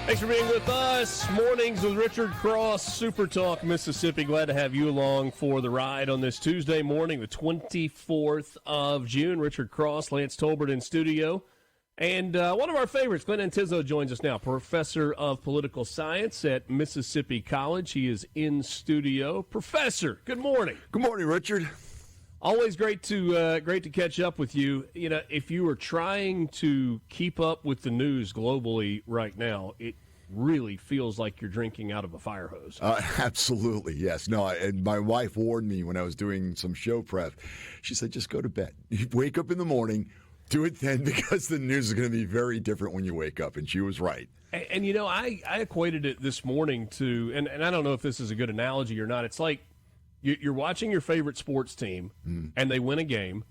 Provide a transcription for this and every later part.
Thanks for being with us. Mornings with Richard Cross, SuperTalk, Mississippi. Glad to have you along for the ride on this Tuesday morning, the 24th of June. Richard Cross, Lance Tolbert in studio. And one of our favorites, Glenn Antizzo, joins us now, professor of political science at Mississippi College. He is in studio. Professor, good morning. Good morning, Richard. Always great to catch up with you. You know, if you are trying to keep up with the news globally right now, it really feels like you're drinking out of a fire hose. Absolutely, yes. No, and my wife warned me when I was doing some show prep. She said, just go to bed. You wake up in the morning, do it then, because the news is going to be very different when you wake up. And she was right. And you know, I equated it this morning to, and I don't know if this is a good analogy or not, it's like, you're watching your favorite sports team, and they win a game,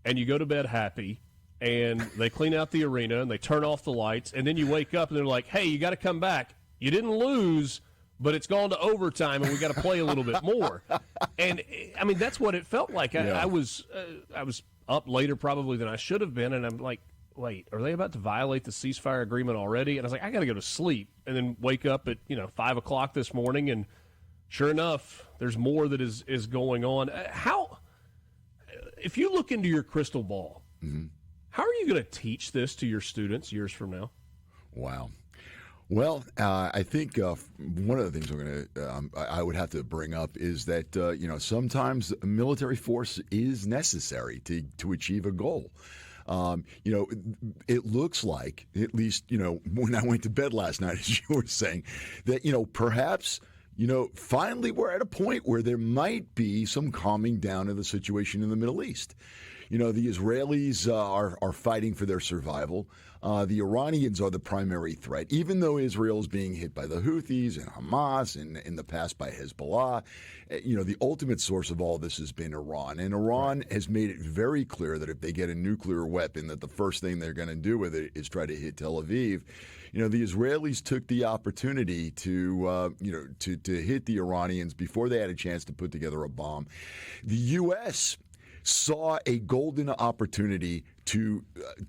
and you go to bed happy, and they clean out the arena, and they turn off the lights, and then you wake up, and they're like, hey, you got to come back. You didn't lose, but it's gone to overtime, and we got to play a little bit more. And, I mean, that's what it felt like. I was up later probably than I should have been, and I'm like, wait, are they about to violate the ceasefire agreement already? And I was like, I got to go to sleep, and then wake up at 5 o'clock this morning, and sure enough, there's more that is going on. If you look into your crystal ball, how are you going to teach this to your students years from now? Wow. Well, I think one of the things I would have to bring up is that sometimes military force is necessary to achieve a goal. It looks like, at least when I went to bed last night, as you were saying, that perhaps. Finally, we're at a point where there might be some calming down of the situation in the Middle East. The Israelis are fighting for their survival. The Iranians are the primary threat, even though Israel is being hit by the Houthis and Hamas and in the past by Hezbollah. The ultimate source of all this has been Iran. And Iran has made it very clear that if they get a nuclear weapon, that the first thing they're going to do with it is try to hit Tel Aviv. The Israelis took the opportunity to hit the Iranians before they had a chance to put together a bomb. The U.S. saw a golden opportunity to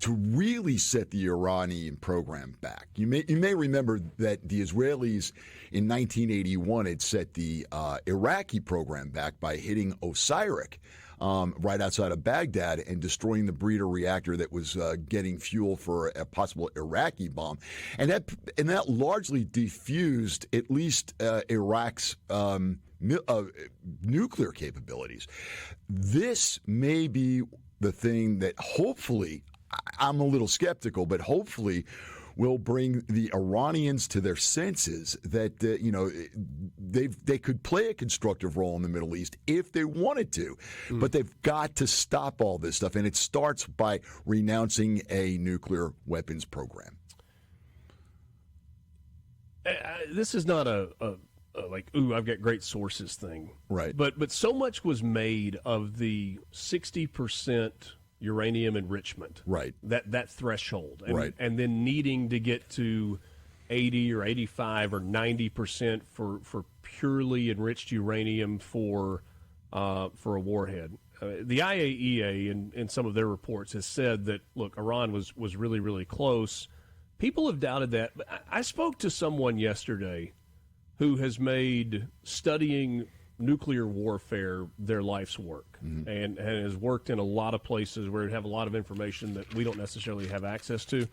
really set the Iranian program back. You may remember that the Israelis in 1981 had set the Iraqi program back by hitting Osirak right outside of Baghdad and destroying the breeder reactor that was getting fuel for a possible Iraqi bomb, and that largely defused at least Iraq's nuclear capabilities. This may be the thing that hopefully, I'm a little skeptical, but hopefully will bring the Iranians to their senses that they could play a constructive role in the Middle East if they wanted to, but they've got to stop all this stuff, and it starts by renouncing a nuclear weapons program. This is not a like, ooh, I've got great sources thing. Right. But so much was made of the 60% uranium enrichment. Right. That threshold. And, right. And then needing to get to 80 or 85 or 90% for purely enriched uranium for a warhead. The IAEA in some of their reports has said that, look, Iran was really, really close. People have doubted that. But I spoke to someone yesterday who has made studying nuclear warfare their life's work, and has worked in a lot of places where it have a lot of information that we don't necessarily have access to.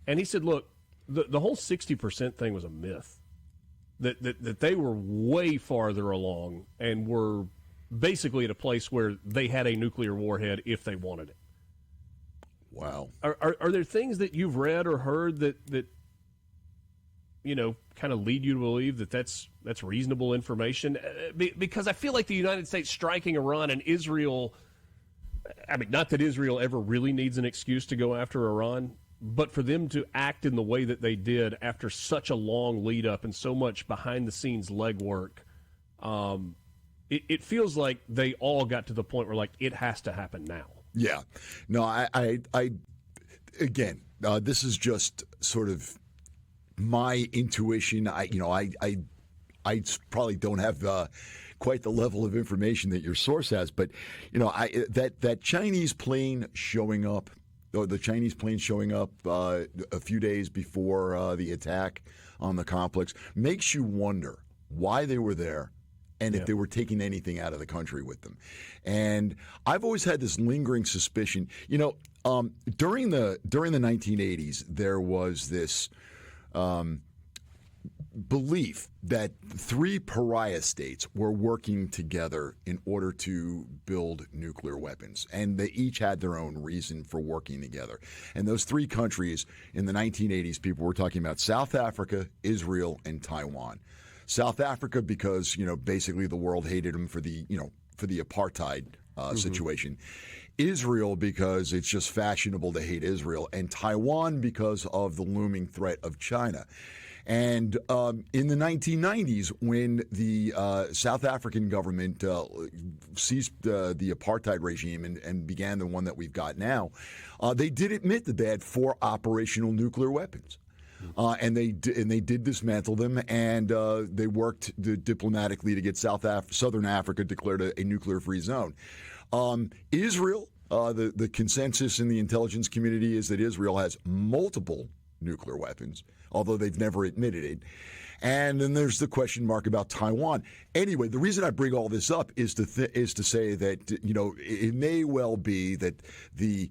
And he said, look, the whole 60% thing was a myth, that they were way farther along and were basically at a place where they had a nuclear warhead if they wanted it. Wow. Are there things that you've read or heard that kind of lead you to believe that that's reasonable information? Because I feel like the United States striking Iran and Israel, I mean, not that Israel ever really needs an excuse to go after Iran, but for them to act in the way that they did after such a long lead up and so much behind the scenes legwork, it feels like they all got to the point where, like, it has to happen now. Yeah. No, I again, this is just sort of my intuition. I probably don't have quite the level of information that your source has, but that Chinese plane showing up the Chinese planes showing up a few days before the attack on the complex, makes you wonder why they were there and if they were taking anything out of the country with them. And I've always had this lingering suspicion. During the 1980s, there was this belief that three pariah states were working together in order to build nuclear weapons, and they each had their own reason for working together. And those three countries in the 1980s, people were talking about South Africa, Israel, and Taiwan. South Africa because basically the world hated them for the apartheid situation. Israel because it's just fashionable to hate Israel, and Taiwan because of the looming threat of China. And in the 1990s, when the South African government ceased the apartheid regime and began the one that we've got now, they did admit that they had 4 operational nuclear weapons. And they did dismantle them, and they worked diplomatically to get Southern Africa declared a nuclear-free zone. Israel, the consensus in the intelligence community is that Israel has multiple nuclear weapons, although they've never admitted it. And then there's the question mark about Taiwan. Anyway, the reason I bring all this up is to say that it may well be that the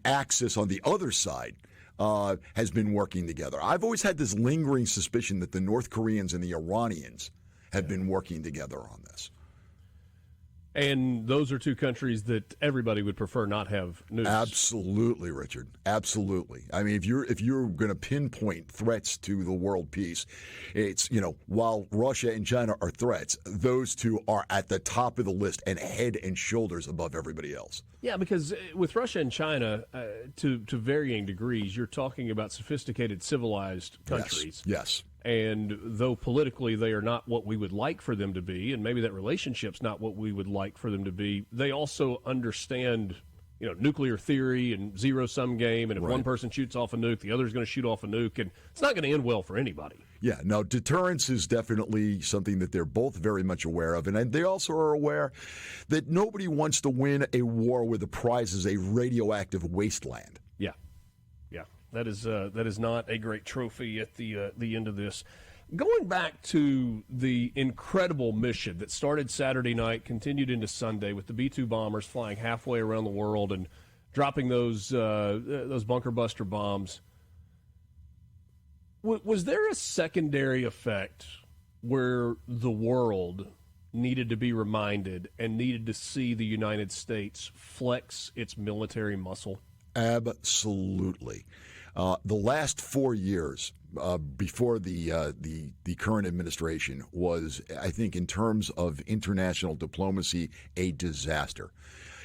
axis on the other side has been working together. I've always had this lingering suspicion that the North Koreans and the Iranians have been working together on this. And those are two countries that everybody would prefer not have nukes. Absolutely, Richard. Absolutely. I mean, if you're going to pinpoint threats to the world peace, it's while Russia and China are threats, those two are at the top of the list and head and shoulders above everybody else. Yeah, because with Russia and China, to varying degrees, you're talking about sophisticated, civilized countries. Yes. And though politically they are not what we would like for them to be, and maybe that relationship's not what we would like for them to be, they also understand, nuclear theory and zero-sum game, and if one person shoots off a nuke, the other's going to shoot off a nuke, and it's not going to end well for anybody. Yeah, no, deterrence is definitely something that they're both very much aware of, and they also are aware that nobody wants to win a war where the prize is a radioactive wasteland. Yeah. That is not a great trophy at the end of this. Going back to the incredible mission that started Saturday night, continued into Sunday with the B-2 bombers flying halfway around the world and dropping those bunker buster bombs. Was there a secondary effect where the world needed to be reminded and needed to see the United States flex its military muscle? Absolutely. The last 4 years before the current administration was, I think, in terms of international diplomacy, a disaster.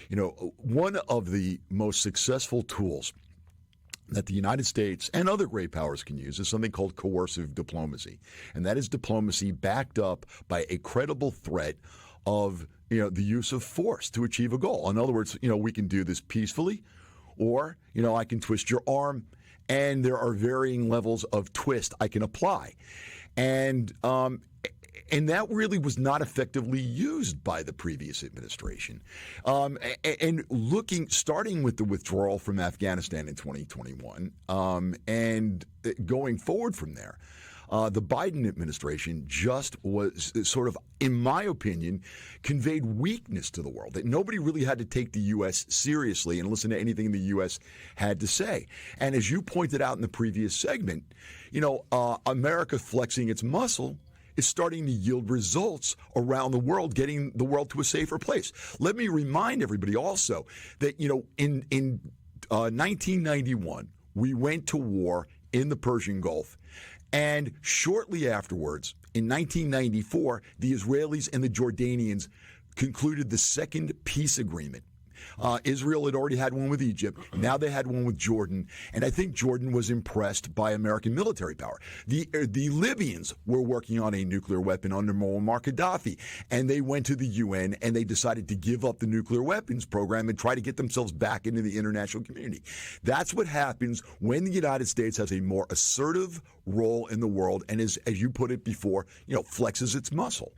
One of the most successful tools that the United States and other great powers can use is something called coercive diplomacy, and that is diplomacy backed up by a credible threat of the use of force to achieve a goal. In other words, we can do this peacefully, or I can twist your arm. And there are varying levels of twist I can apply. And that really was not effectively used by the previous administration. And starting with the withdrawal from Afghanistan in 2021 and going forward from there, the Biden administration just was sort of, in my opinion, conveyed weakness to the world, that nobody really had to take the U.S. seriously and listen to anything the U.S. had to say. And as you pointed out in the previous segment, America flexing its muscle is starting to yield results around the world, getting the world to a safer place. Let me remind everybody also that, in 1991, we went to war in the Persian Gulf. And shortly afterwards, in 1994, the Israelis and the Jordanians concluded the second peace agreement. Israel had already had one with Egypt. Now they had one with Jordan. And I think Jordan was impressed by American military power. The Libyans were working on a nuclear weapon under Muammar Gaddafi. And they went to the UN and they decided to give up the nuclear weapons program and try to get themselves back into the international community. That's what happens when the United States has a more assertive role in the world and, as you put it before, flexes its muscle.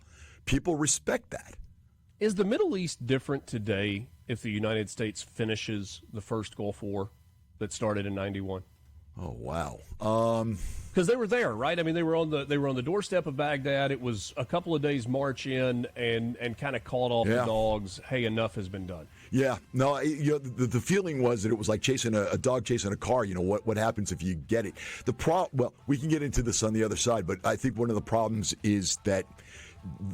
People respect that. Is the Middle East different today if the United States finishes the first Gulf War? that started in 91. Oh, wow. Because they were there, right? I mean, they were on the doorstep of Baghdad. It was a couple of days march in and kind of called off the dogs. Hey, enough has been done. Yeah, no, the feeling was that it was like chasing a dog chasing a car. You know, what happens if you get it? Well, we can get into this on the other side, but I think one of the problems is that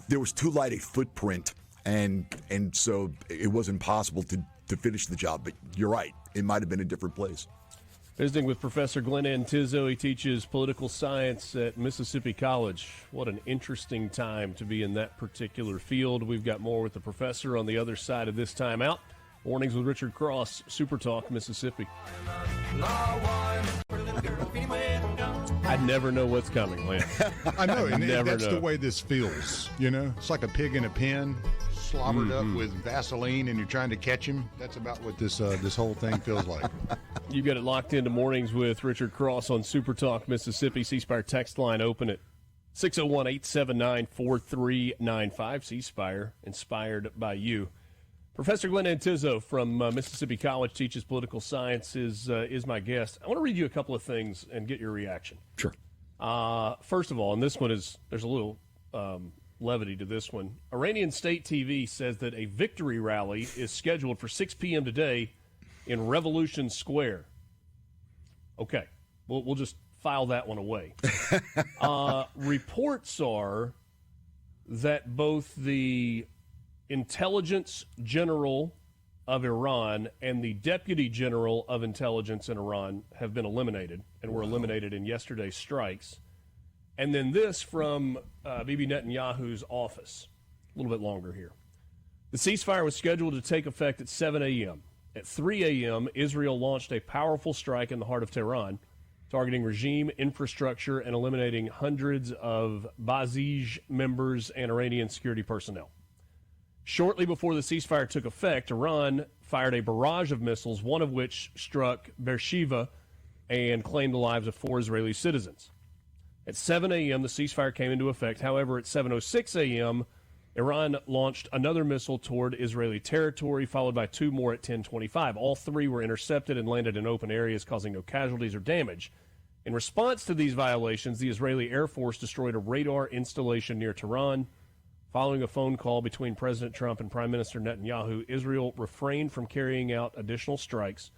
there was too light a footprint, and so it wasn't possible to finish the job. But you're right, it might have been a different place. Visiting with Professor Glenn Antizzo. He teaches political science at Mississippi College. What an interesting time to be in that particular field. We've got more with the professor on the other side of this timeout. Mornings with Richard Cross, SuperTalk, Mississippi. I never know what's coming, Lance. I know, and that's the way this feels. You know, it's like a pig in a pen, slobbered up with Vaseline, and you're trying to catch him. That's about what this whole thing feels like. You got it locked into Mornings with Richard Cross on SuperTalk, Mississippi. C-Spire text line open at 601-879-4395. C-Spire, inspired by you. Professor Glenn Antizzo from Mississippi College, teaches political science, is my guest. I want to read you a couple of things and get your reaction. Sure. First of all, and this one there's a little levity to this one. Iranian state TV says that a victory rally is scheduled for 6 p.m. today in Revolution Square. Okay, we'll just file that one away. Reports are that both the intelligence general of Iran and the deputy general of intelligence in Iran have been eliminated and were eliminated in yesterday's strikes. And then this from Bibi Netanyahu's office, a little bit longer here. The ceasefire was scheduled to take effect at 7 a.m. At 3 a.m., Israel launched a powerful strike in the heart of Tehran, targeting regime infrastructure and eliminating hundreds of Basij members and Iranian security personnel. Shortly before the ceasefire took effect, Iran fired a barrage of missiles, one of which struck Beersheba and claimed the lives of 4 Israeli citizens. At 7 a.m., the ceasefire came into effect. However, at 7:06 a.m., Iran launched another missile toward Israeli territory, followed by 2 more at 10:25. All 3 were intercepted and landed in open areas, causing no casualties or damage. In response to these violations, the Israeli Air Force destroyed a radar installation near Tehran. Following a phone call between President Trump and Prime Minister Netanyahu, Israel refrained from carrying out additional strikes.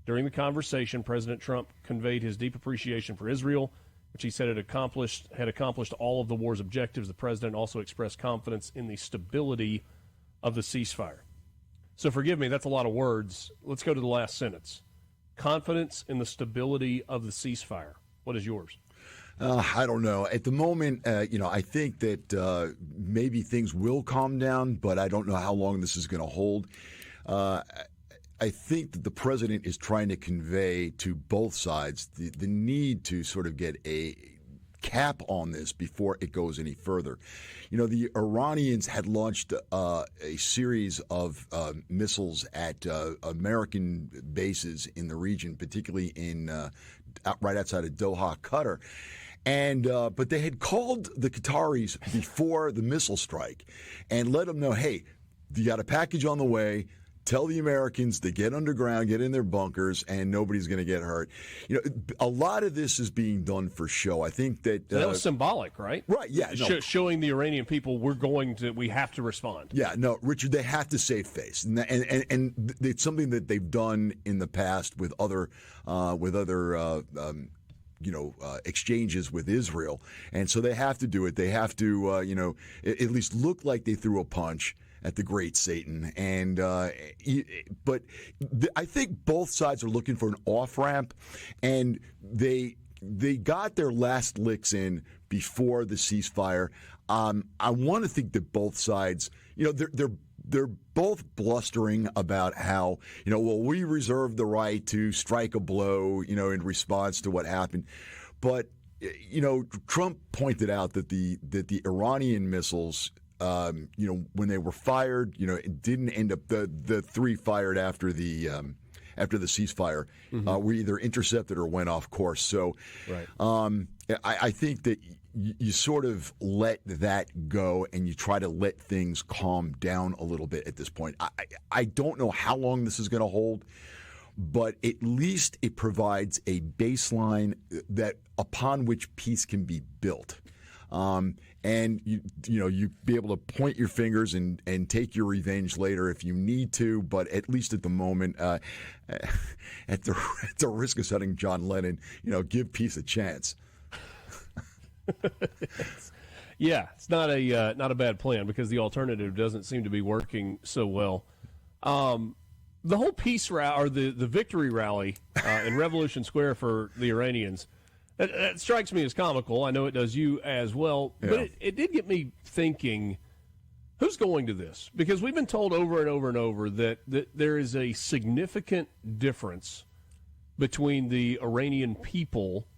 During the conversation, President Trump conveyed his deep appreciation for Israel, which he said had accomplished all of the war's objectives. The president also expressed confidence in the stability of the ceasefire. So forgive me, that's a lot of words. Let's go to the last sentence. Confidence in the stability of the ceasefire. What is yours? I don't know. At the moment, I think that maybe things will calm down, but I don't know how long this is going to hold. I think that the president is trying to convey to both sides the need to sort of get a cap on this before it goes any further. You know, the Iranians had launched a series of missiles at American bases in the region, particularly in right outside of Doha, Qatar. And but they had called the Qataris before the missile strike and let them know, hey, you got a package on the way. Tell the Americans to get underground, get in their bunkers, and nobody's going to get hurt. You know, a lot of this is being done for show. I think that that was symbolic, right? Right. Yeah. No. Showing the Iranian people we have to respond. Yeah. No, Richard, they have to save face, and it's something that they've done in the past with other exchanges with Israel, and so they have to do it. They have to, at least look like they threw a punch at the great Satan. And but I think both sides are looking for an off-ramp, and they got their last licks in before the ceasefire. I want to think that both sides, they're both blustering about how, we reserve the right to strike a blow, in response to what happened. But, Trump pointed out that the Iranian missiles, when they were fired, it didn't end up the 3 fired after the ceasefire were either intercepted or went off course. So, right. I think that you sort of let that go and you try to let things calm down a little bit at this point. I don't know how long this is going to hold, but at least it provides a baseline that upon which peace can be built. And you be able to point your fingers and take your revenge later if you need to, but at least at the moment, at the risk of sounding John Lennon, give peace a chance. Yeah, it's not a bad plan because the alternative doesn't seem to be working so well. The whole peace rally or the victory rally in Revolution Square for the Iranians, that strikes me as comical. I know it does you as well, but it did get me thinking, who's going to this? Because we've been told over and over and over that there is a significant difference between the Iranian people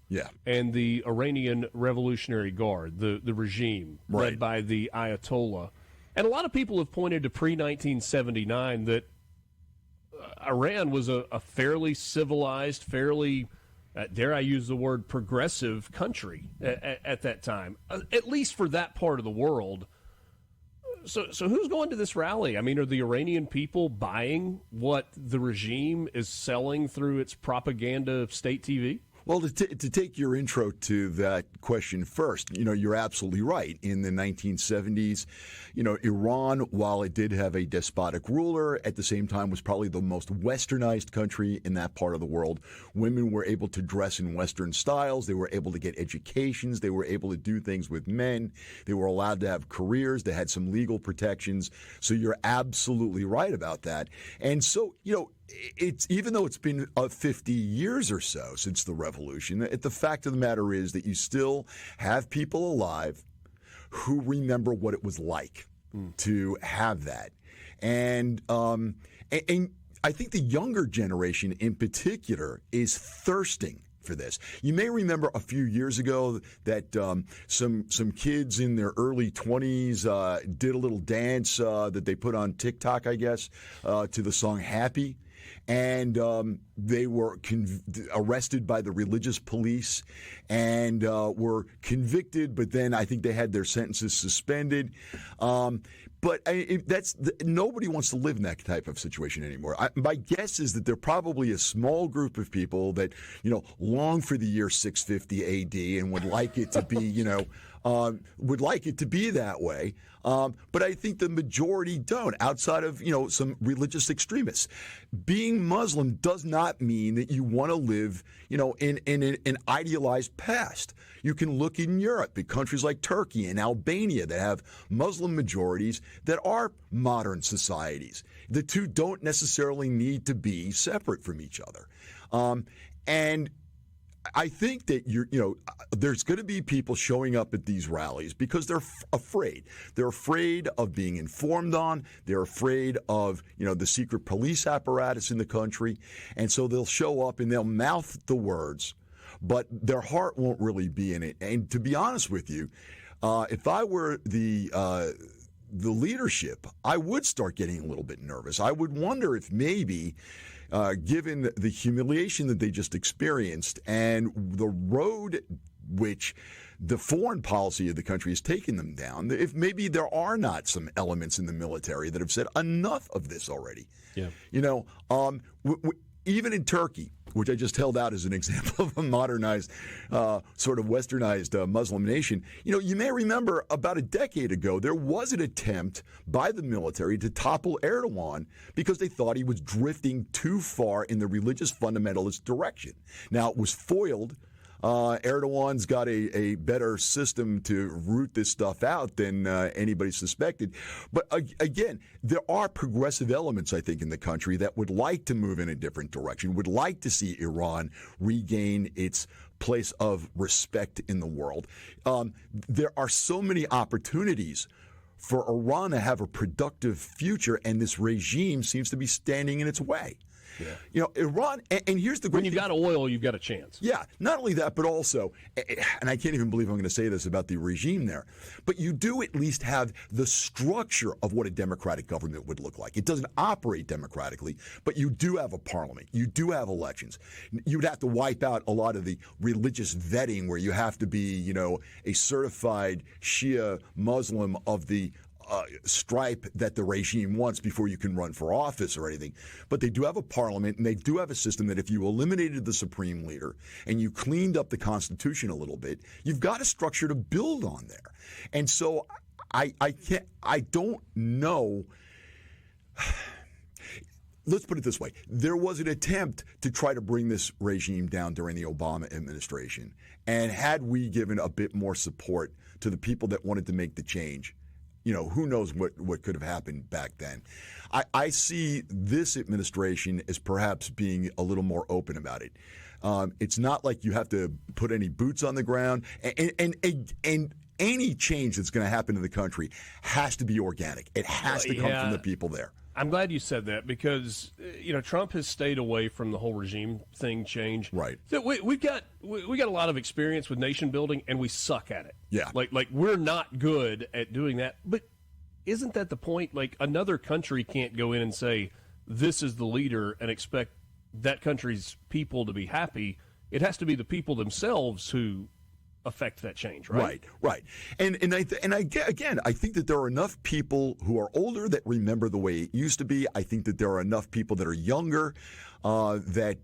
and the Iranian Revolutionary Guard, the regime led by the Ayatollah. And a lot of people have pointed to pre-1979 that Iran was a fairly civilized, fairly, dare I use the word, progressive country at that time, at least for that part of the world. So who's going to this rally? I mean, are the Iranian people buying what the regime is selling through its propaganda state TV? Well, to take your intro to that question first, you're absolutely right. In the 1970s, Iran, while it did have a despotic ruler, at the same time was probably the most westernized country in that part of the world. Women were able to dress in Western styles. They were able to get educations. They were able to do things with men. They were allowed to have careers. They had some legal protections. So you're absolutely right about that. And so, it's even though it's been 50 years or so since the revolution, the fact of the matter is that you still have people alive who remember what it was like to have that. And I think the younger generation in particular is thirsting for this. You may remember a few years ago that some kids in their early 20s did a little dance that they put on TikTok, I guess, to the song Happy. And they were arrested by the religious police and were convicted, but then I think they had their sentences suspended. But nobody wants to live in that type of situation anymore. My guess is that there are probably a small group of people that long for the year 650 AD and would like it to be would like it to be that way. But I think the majority don't, outside of, some religious extremists. Being Muslim does not mean that you want to live, in an idealized past. You can look in Europe at countries like Turkey and Albania that have Muslim majorities that are modern societies. The two don't necessarily need to be separate from each other. And I think that there's going to be people showing up at these rallies because they're afraid. They're afraid of being informed on. They're afraid of, the secret police apparatus in the country. And so they'll show up and they'll mouth the words, but their heart won't really be in it. And to be honest with you, if I were the leadership, I would start getting a little bit nervous. I would wonder if maybe, given the humiliation that they just experienced and the road which the foreign policy of the country has taken them down, if maybe there are not some elements in the military that have said enough of this already. Yeah. Even in Turkey, which I just held out as an example of a modernized, sort of westernized Muslim nation, you may remember about a decade ago, there was an attempt by the military to topple Erdogan because they thought he was drifting too far in the religious fundamentalist direction. Now, it was foiled. Erdogan's got a better system to root this stuff out than anybody suspected. But again, there are progressive elements, I think, in the country that would like to move in a different direction, would like to see Iran regain its place of respect in the world. There are so many opportunities for Iran to have a productive future, and this regime seems to be standing in its way. Yeah. Iran, and here's the great thing. When you've got oil, you've got a chance. Yeah, not only that, but also, and I can't even believe I'm going to say this about the regime there, but you do at least have the structure of what a democratic government would look like. It doesn't operate democratically, but you do have a parliament. You do have elections. You'd have to wipe out a lot of the religious vetting where you have to be, a certified Shia Muslim of the stripe that the regime wants before you can run for office or anything. But they do have a parliament, and they do have a system that if you eliminated the supreme leader and you cleaned up the Constitution a little bit, you've got a structure to build on there. And so I don't know. Let's put it this way. There was an attempt to try to bring this regime down during the Obama administration. And had we given a bit more support to the people that wanted to make the change, who knows what could have happened back then. I see this administration as perhaps being a little more open about it. It's not like you have to put any boots on the ground. And any change that's going to happen in the country has to be organic. It has to come from the people there. I'm glad you said that because Trump has stayed away from the whole regime thing change. Right. So we got a lot of experience with nation building, and we suck at it. Yeah. Like we're not good at doing that. But isn't that the point? Like another country can't go in and say this is the leader and expect that country's people to be happy. It has to be the people themselves who affect that change, right? Right. And I think that there are enough people who are older that remember the way it used to be. I think that there are enough people that are younger that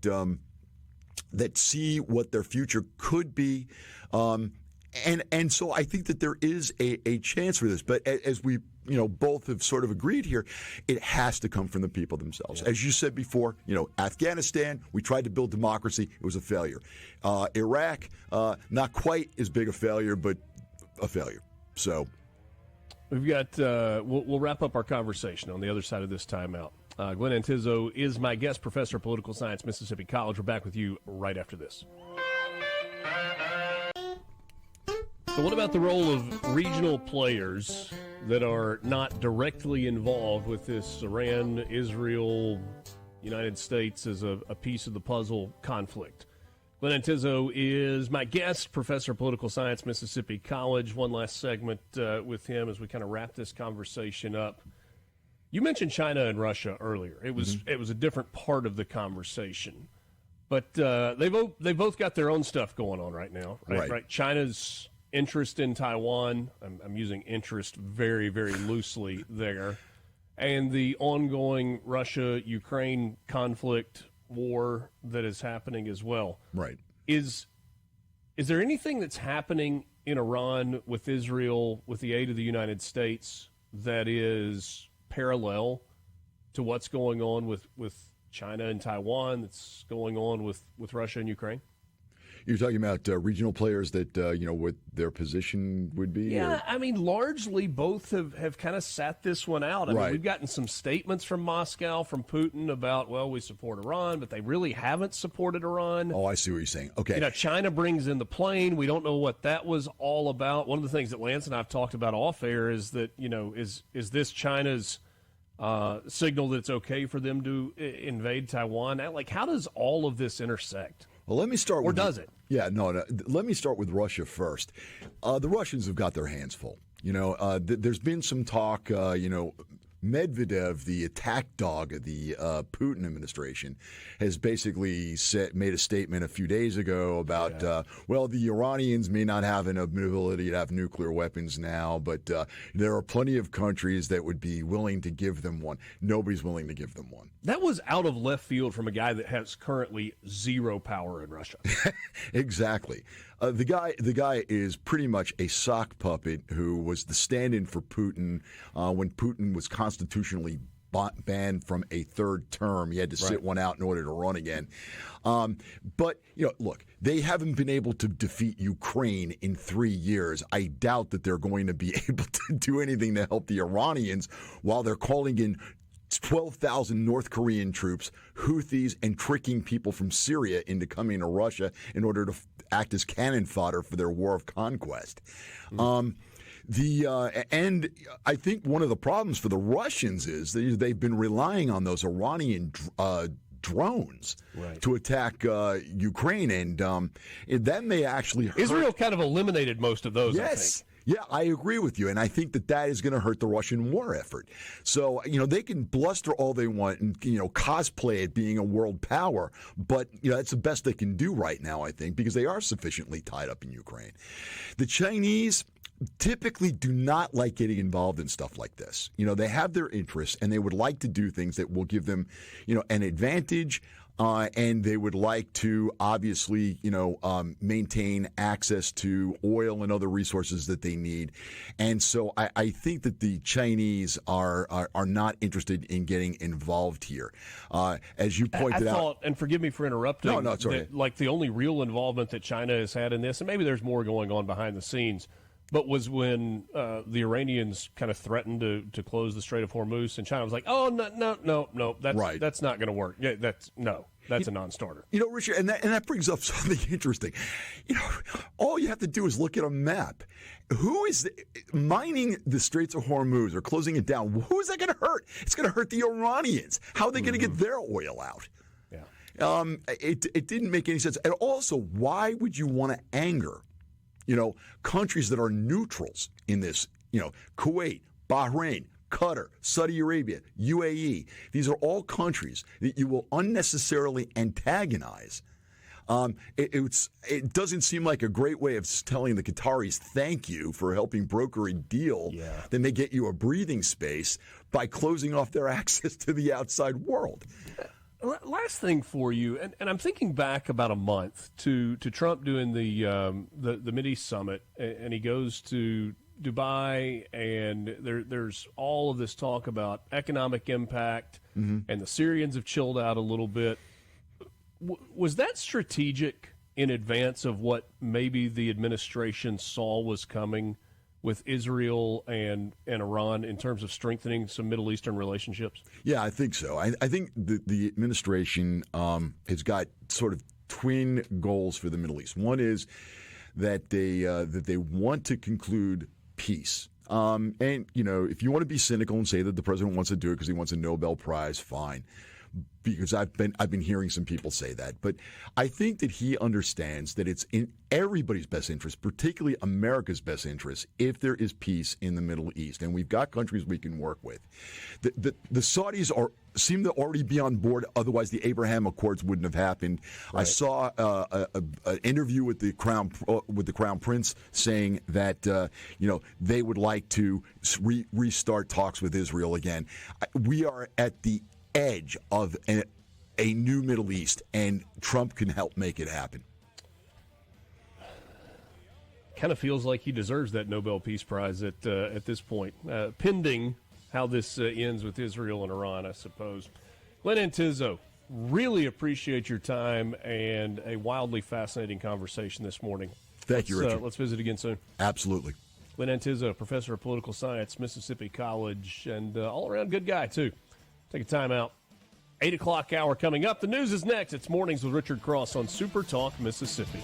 see what their future could be. And so I think that there is a chance for this. But as we both have sort of agreed here, it has to come from the people themselves. Yeah. As you said before, Afghanistan, we tried to build democracy. It was a failure. Iraq, not quite as big a failure, but a failure. So we've got, we'll wrap up our conversation on the other side of this timeout. Glenn Antizzo is my guest, professor of political science, Mississippi College. We're back with you right after this. So what about the role of regional players that are not directly involved with this Iran, Israel, United States as a piece of the puzzle conflict? Glenn Antizzo is my guest, professor of political science, Mississippi College. One last segment with him as we kind of wrap this conversation up. You mentioned China and Russia earlier. It was a different part of the conversation. But they both got their own stuff going on right now. Right? China's interest in Taiwan, I'm using interest very, very loosely there, and the ongoing Russia-Ukraine conflict war that is happening as well. Right. Is there anything that's happening in Iran with Israel with the aid of the United States that is parallel to what's going on with China and Taiwan, that's going on with Russia and Ukraine? You're talking about regional players that, what their position would be? Yeah, I mean, largely both have kind of sat this one out. I mean, we've gotten some statements from Moscow, from Putin about, well, we support Iran, but they really haven't supported Iran. Oh, I see what you're saying. Okay. China brings in the plane. We don't know what that was all about. One of the things that Lance and I have talked about off air is that, is this China's signal that it's okay for them to invade Taiwan? Like, how does all of this intersect? Well, let me start with... Or does it? Yeah, no. Let me start with Russia first. The Russians have got their hands full. There's been some talk, Medvedev, the attack dog of the Putin administration, has basically made a statement a few days ago about, the Iranians may not have an ability to have nuclear weapons now, but there are plenty of countries that would be willing to give them one. Nobody's willing to give them one. That was out of left field from a guy that has currently zero power in Russia. Exactly. The guy is pretty much a sock puppet who was the stand-in for Putin when Putin was constitutionally banned from a third term. He had to sit one out in order to run again. But look, they haven't been able to defeat Ukraine in 3 years. I doubt that they're going to be able to do anything to help the Iranians while they're calling in 12,000 North Korean troops, Houthis, and tricking people from Syria into coming to Russia in order to act as cannon fodder for their war of conquest. And I think one of the problems for the Russians is that they've been relying on those Iranian drones to attack Ukraine, and that may actually hurt. Israel kind of eliminated most of those, yes. I think. Yeah, I agree with you, and I think that is going to hurt the Russian war effort. So, they can bluster all they want and, cosplay it being a world power, but, that's the best they can do right now, I think, because they are sufficiently tied up in Ukraine. The Chinese, typically do not like getting involved in stuff like this. They have their interests, and they would like to do things that will give them, an advantage. And they would like to obviously, maintain access to oil and other resources that they need. And so I think that the Chinese are not interested in getting involved here. As you pointed out, and forgive me for interrupting. No, it's all right. Like the only real involvement that China has had in this, and maybe there's more going on behind the scenes, but was when the Iranians kind of threatened to close the Strait of Hormuz, and China was like, "Oh no, that's not going to work. Yeah, that's a non-starter." Richard, and that brings up something interesting. All you have to do is look at a map. Who is mining the Straits of Hormuz or closing it down? Who is that going to hurt? It's going to hurt the Iranians. How are they going to get their oil out? Yeah. It didn't make any sense. And also, why would you want to anger countries that are neutrals in this, Kuwait, Bahrain, Qatar, Saudi Arabia, UAE. These are all countries that you will unnecessarily antagonize. It doesn't seem like a great way of telling the Qataris thank you for helping broker a deal that may get you a breathing space by closing off their access to the outside world. Last thing for you, and I'm thinking back about a month to Trump doing the Mideast summit, and he goes to Dubai, and there's all of this talk about economic impact, and the Syrians have chilled out a little bit. Was that strategic in advance of what maybe the administration saw was coming with Israel and Iran in terms of strengthening some Middle Eastern relationships? Yeah, I think so. I think the administration has got sort of twin goals for the Middle East. One is that they want to conclude peace. And, if you want to be cynical and say that the president wants to do it because he wants a Nobel Prize, fine. Because I've been hearing some people say that. But I think that he understands that it's in everybody's best interest, particularly America's best interest, if there is peace in the Middle East. And we've got countries we can work with. The Saudis seem to already be on board. Otherwise, the Abraham Accords wouldn't have happened. Right. I saw an interview with the Crown Prince saying that they would like to restart talks with Israel again. We are at the edge of a new Middle East, and Trump can help make it happen. Kind of feels like he deserves that Nobel Peace Prize at this point, pending how this ends with Israel and Iran, I suppose. Glenn Antizzo, really appreciate your time and a wildly fascinating conversation this morning. Thank you, Richard. Let's visit again soon. Absolutely. Glenn Antizzo, professor of political science, Mississippi College, and all-around good guy, too. Take a time out. 8 o'clock hour coming up. The news is next. It's Mornings with Richard Cross on SuperTalk Mississippi.